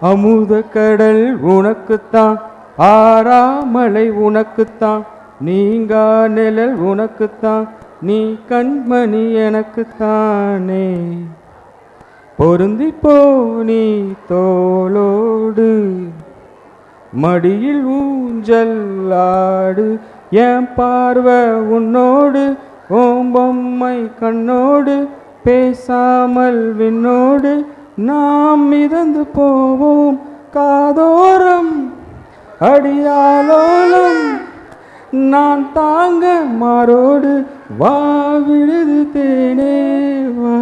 அமுத கடல் உனக்குத்தான், ஆறாமலை உனக்குத்தான், நீங்கா நிழல் உனக்குத்தான், நீ கண்மணி எனக்குத்தானே. பொருந்தி போ நீ தோளோடு, மடியில் ஊஞ்சல் ஆடு, என் பார்வை உன்னோடு, ஓம்பொம்மை கண்ணோடு, பேசாமல் விண்ணோடு நாம் மிதந்து போவோம் காதோரம் அடியாலோலம். நான் தாங்க மாரோடு வா விழுது தேனே வா,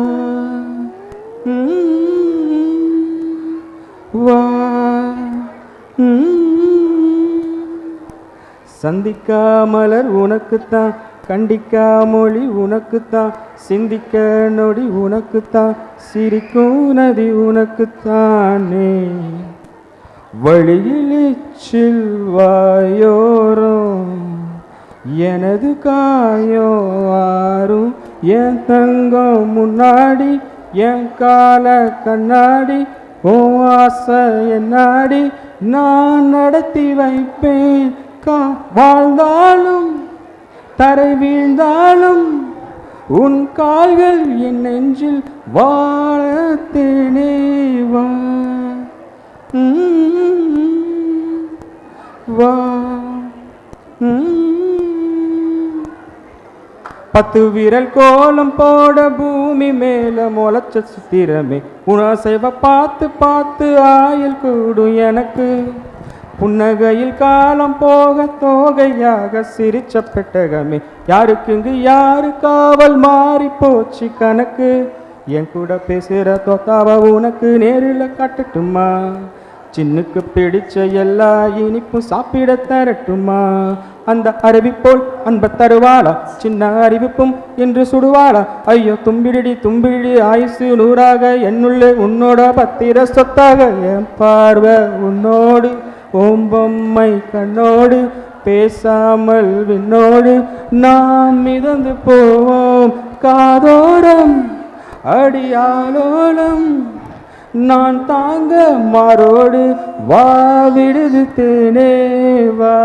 வா. சந்திக்கா மலர் உனக்குத்தான், கண்டிக்கா மொழி உனக்குத்தான், சிந்திக்க நொடி உனக்குத்தான், சிரிக்கும் நதி உனக்குத்தானே. வழியில் எச்சில் வாயோரம் எனது காயம் ஆறும், என் தங்கம் முன்னாடி என் கால கண்ணாடி, ஓ ஆசை என்னாடி நான் நடத்தி வைப்பேன். வாழ்ந்தாலும் தரை வீழ்ந்தாலும் உன் கால்கள் என் நெஞ்சில் வாழத்தேனே வா, வா. 10 விரல் கோலம் போட பூமி மேல முளைச்ச சித்திரமே, உணசைவ பார்த்து பார்த்து ஆயுள் கூடும் எனக்கு. புன்னகையில் காலம் போக தோகையாக சிரிச்ச பெட்டகமே, யாருக்கு இங்கு யாரு காவல் மாறி போச்சு கணக்கு. என் கூட பேசுற தோத்தாவ உனக்கு நேரில் காட்டட்டுமா, சின்னுக்கு பிடிச்ச எல்லா இனிப்பும் சாப்பிட தரட்டுமா. அந்த அருவி போல் அன்ப தருவாளா, சின்ன அறிவிப்பும் என்று சுடுவாளா. ஐயோ தும்பிடி தும்பிடி ஆயுசு 100ஆக, என்னுள்ளே உன்னோட பத்திர சொத்தாக. என் பார்வை உன்னோடு, ஓம்பொம்மை கண்ணோடு, பேசாமல் விண்ணோடு நாம் மிதந்து போவோம் காதோரம் அடியாலோலம். நான் தாங்க மாரோடு வா விடுது தேனே வா,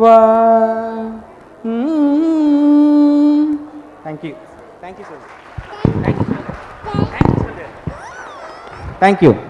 வா. Thank you, thank you sir, thank you.